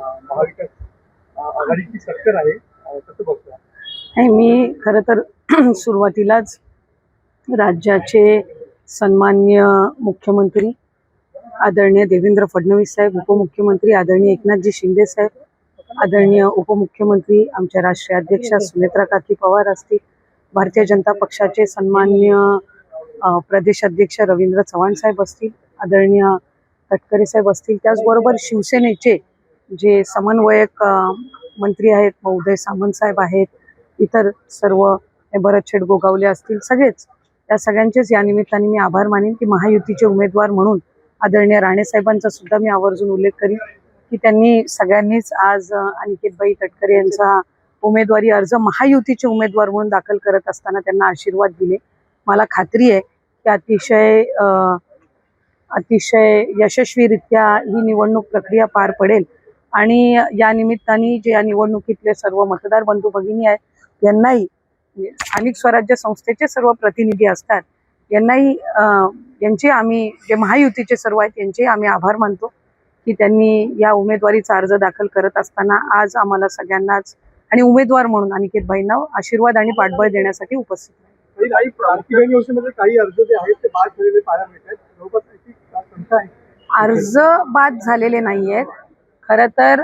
महाविकास आघाडीची सरकार आहे, कसं बघता? नाही, मी खरं तर सुरुवातीलाच राज्याचे सन्माननीय मुख्यमंत्री आदरणीय देवेंद्र फडणवीस साहेब, उपमुख्यमंत्री आदरणीय एकनाथजी शिंदे साहेब, आदरणीय उपमुख्यमंत्री आमच्या राष्ट्रीय अध्यक्षा सुनेत्रा काकी पवार असतील, भारतीय जनता पक्षाचे सन्माननीय प्रदेश अध्यक्ष रवींद्र चव्हाण साहेब असतील, आदरणीय तटकरे साहेब असतील, त्याचबरोबर शिवसेनेचे जे समन्वयक मंत्री आहेत, उदय सामंत साहेब आहेत, इतर सर्व भरत शेठ गोगावले असतील, सगळेच त्या सगळ्यांचेच या निमित्ताने मी आभार मानेन की महायुतीचे उमेदवार म्हणून आदरणीय राणे साहेबांचा सुद्धा मी आवर्जून उल्लेख करीन की त्यांनी सगळ्यांनीच आज अनिकेतबाई तटकरे यांचा उमेदवारी अर्ज महायुतीचे उमेदवार म्हणून दाखल करत असताना त्यांना आशीर्वाद दिले. मला खात्री आहे की अतिशय यशस्वीरित्या ही निवडणूक प्रक्रिया पार पडेल आणि या निमित्ताने जे या निवडणुकीतले सर्व मतदार बंधू भगिनी आहेत यांनाही, स्थानिक स्वराज्य संस्थेचे सर्व प्रतिनिधी असतात यांनाही, यांचे आम्ही जे महायुतीचे सर्व आहेत यांचे आम्ही आभार मानतो की त्यांनी या उमेदवारीचा अर्ज दाखल करत असताना आज आम्हाला सगळ्यांनाच आणि उमेदवार म्हणून अनिकेतबाईंना आशीर्वाद आणि पाठबळ देण्यासाठी उपस्थित आहे. काही अर्ज जे आहेत ते बाद झालेले पाहायला मिळतात. अर्ज बाद झालेले नाही आहेत. खरं तर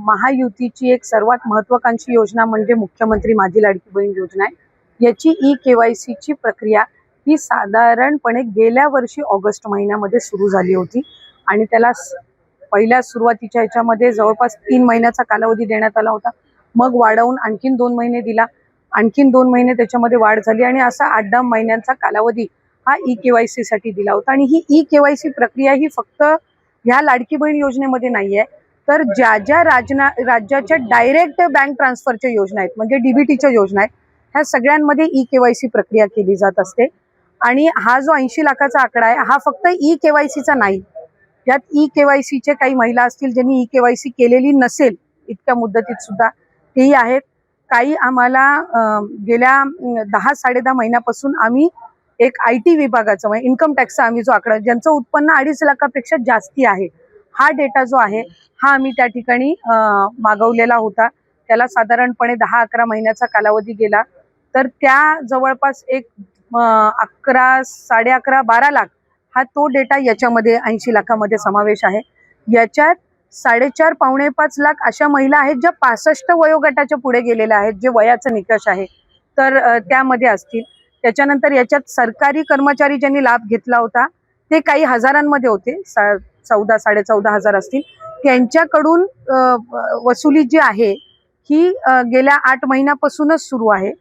महायुतीची एक सर्वात महत्त्वाकांक्षी योजना म्हणजे मुख्यमंत्री माझी लाडकी बहीण योजना आहे. याची KYCची प्रक्रिया ही साधारणपणे गेल्या वर्षी ऑगस्ट महिन्यामध्ये सुरू झाली होती आणि त्याला पहिल्या सुरुवातीच्या ह्याच्यामध्ये जवळपास 3 महिन्याचा कालावधी देण्यात आला होता. मग वाढवून आणखीन 2 महिने दिला, आणखीन 2 महिने त्याच्यामध्ये वाढ झाली आणि असा 8-10 महिन्यांचा कालावधी हा KYCसाठी दिला होता. आणि ही KYC प्रक्रिया ही फक्त ह्या लाडकी बहीण योजनेमध्ये नाही आहे, तर ज्या राज्याच्या डायरेक्ट बँक ट्रान्सफरच्या योजना आहेत म्हणजे DBTच्या योजना आहेत ह्या सगळ्यांमध्ये KYC प्रक्रिया केली जात असते. आणि हा जो 80 लाखाचा आकडा आहे हा फक्त KYCचा नाही, यात KYCचे काही महिला असतील ज्यांनी KYC केलेली नसेल इतक्या मुदतीत सुद्धा तेही आहेत. काही आम्हाला गेल्या 10-10.5 महिन्यापासून आम्ही एक IT विभागाचं म्हणजे इन्कम टॅक्सचा आम्ही जो आकडा, ज्यांचं उत्पन्न 2.5 लाखापेक्षा जास्ती आहे, हा डेटा जो आहे हा आम्ही त्या ठिकाणी मागवलेला होता. त्याला साधारणपणे 10-11 महिन्याचा कालावधी गेला. तर त्या जवळपास एक 11, 11.5, 12 लाख हा तो डेटा याच्यामध्ये 80 लाखामध्ये समावेश आहे. याच्यात 4.5-5 लाख अशा महिला आहेत ज्या 65 वयोगटाच्या पुढे गेलेल्या आहेत, जे वयाचा निकष आहे तर त्यामध्ये असतील. त्याच्यानंतर याच्यात सरकारी कर्मचारी ज्यांनी लाभ घेतला होता ते काही हजारांमध्ये होते, 14,000-14,500 असतील. त्यांच्याकडून वसुली जी आहे ही गेल्या 8 महिन्यापासूनच सुरू आहे,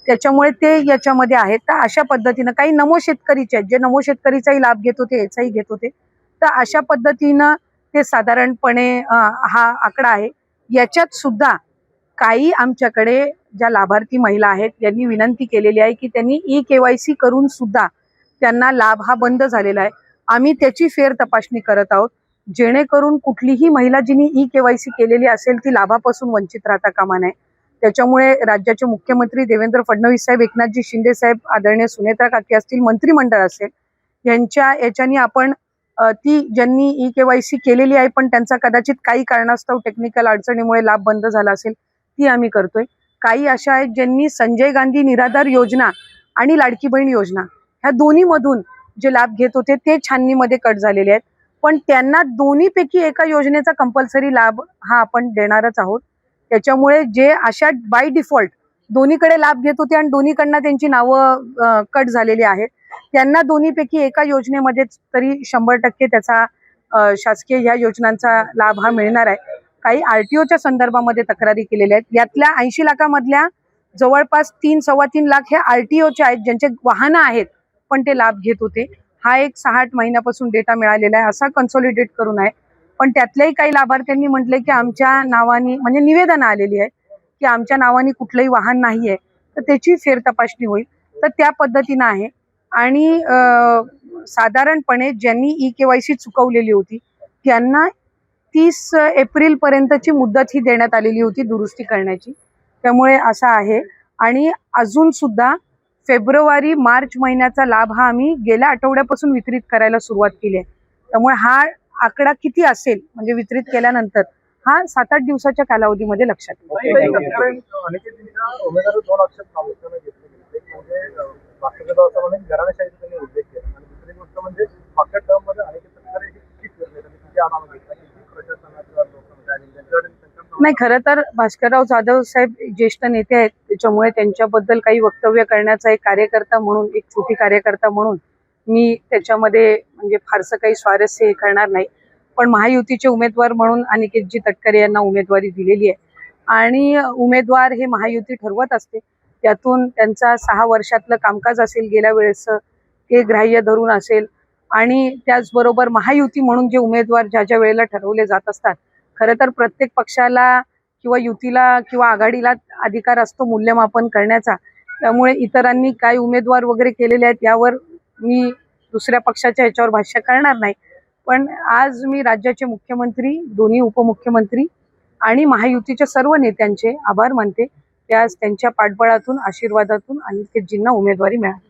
त्याच्यामुळे ते याच्यामध्ये आहेत. तर अशा पद्धतीनं काही नमो शेतकरीचे आहेत जे नमो शेतकरीचाही लाभ घेत होते, याचाही घेत होते. तर अशा पद्धतीनं ते साधारणपणे हा आकडा आहे. याच्यात सुद्धा काही आमच्याकडे ज्या लाभार्थी महिला आहेत यांनी विनंती केलेली आहे की त्यांनी KYC करून सुद्धा त्यांना लाभ हा बंद झालेला आहे. आम्ही त्याची फेर तपासणी करत आहोत जेणेकरून कुठलीही महिला जिनी KYC केलेली असेल ती लाभापासून वंचित राहता कामा नये. त्याच्यामुळे राज्याचे मुख्यमंत्री देवेंद्र फडणवीस साहेब, एकनाथजी शिंदे साहेब, आदरणीय सुनेत्रा काकी असतील, मंत्रिमंडळ असेल, याच्यानी आपण ती ज्यांनी KYC केलेली आहे पण त्यांचा कदाचित काही कारणास्तव टेक्निकल अडचणीमुळे लाभ बंद झाला असेल ती आम्ही करतोय. काही अशा आहेत ज्यांनी संजय गांधी निराधार योजना आणि लाडकी बहीण योजना ह्या दोन्हीमधून जे लाभ घेत होते ते छाननीमध्ये कट झालेले आहेत, पण त्यांना दोन्हीपैकी एका योजनेचा कंपल्सरी लाभ हा आपण देणारच आहोत. त्याच्यामुळे जे अशा बाय डिफॉल्ट दोन्हीकडे लाभ घेत होते आणि दोन्हीकडनं त्यांची नावं कट झालेली आहेत त्यांना दोन्हीपैकी एका योजनेमध्येच तरी 100% त्याचा शासकीय ह्या योजनांचा लाभ हा मिळणार आहे. काही RTOच्या संदर्भामध्ये तक्रारी केलेल्या आहेत. यातल्या 80 लाखामधल्या जवळपास 3-3.25 लाख हे RTOचे आहेत ज्यांचे वाहनं आहेत पण ते लाभ घेत होते. हा एक 6-8 महिन्यापासून डेटा मिळालेला आहे, असा कन्सॉलिडेट करून आहे. पण त्यातल्याही काही लाभार्थ्यांनी म्हटलंय की आमच्या नावाने म्हणजे निवेदनं आलेली आहेत की आमच्या नावाने कुठलंही वाहन नाहीये, तर त्याची फेर तपासणी होईल. तर त्या पद्धतीनं आहे. आणि साधारणपणे ज्यांनी KYC चुकवलेली होती त्यांना 30 एप्रिलपर्यंतची मुदत ही देण्यात आलेली होती दुरुस्ती करण्याची. त्यामुळे असं आहे. आणि अजून सुद्धा फेब्रुवारी-मार्च महिन्याचा लाभ हा आम्ही गेल्या आठवड्यापासून वितरित करायला सुरुवात केली आहे. त्यामुळे हा आकडा किती असेल म्हणजे वितरित केल्यानंतर हा 7-8 दिवसाच्या कालावधीमध्ये लक्षात येईल. अनिकेतजींच्या उमेदवारी 2 अक्षर प्रामुख्याने घेतले गेले. एक म्हणजे भास्करराव चव्हाण घराण्याशाहीचा त्यांनी उल्लेख केला आणि दुसरी गोष्ट म्हणजे मागच्या टर्ममध्ये अनिकेत सरकार एक चिठ्ठी फिरले आणि तिथे आम्हाला घेतला की प्रशासनाच्या लोकांमध्ये आणि त्यांच्याकडे नाही, खरं तर भास्करराव जाधव साहेब ज्येष्ठ नेते आहेत, त्याच्यामुळे त्यांच्याबद्दल काही वक्तव्य करण्याचा एक कार्यकर्ता म्हणून, एक छोटी कार्यकर्ता म्हणून मी त्याच्यामध्ये म्हणजे फारसं काही स्वारस्य हे करणार नाही. पण महायुतीचे उमेदवार म्हणून अनिकेतजी तटकरे यांना उमेदवारी दिलेली आहे आणि उमेदवार हे महायुती ठरवत असते. त्यातून त्यांचा 6 वर्षातलं कामकाज असेल गेल्या वेळेसचं ते ग्राह्य धरून असेल आणि त्याचबरोबर महायुती म्हणून जे उमेदवार ज्या ज्या वेळेला ठरवले जात असतात, खरं तर प्रत्येक पक्षाला किंवा युतीला किंवा आघाडीला अधिकार असतो मूल्यमापन करण्याचा. त्यामुळे इतरांनी काय उमेदवार वगैरे केलेले आहेत यावर मी दुसऱ्या पक्षाच्या याच्यावर भाष्य करणार नाही. पण आज मी राज्याचे मुख्यमंत्री, दोन्ही उपमुख्यमंत्री आणि महायुतीच्या सर्व नेत्यांचे आभार मानते. त्यास त्यांच्या पाठबळातून, आशीर्वादातून अनिकेतजींना उमेदवारी मिळाली.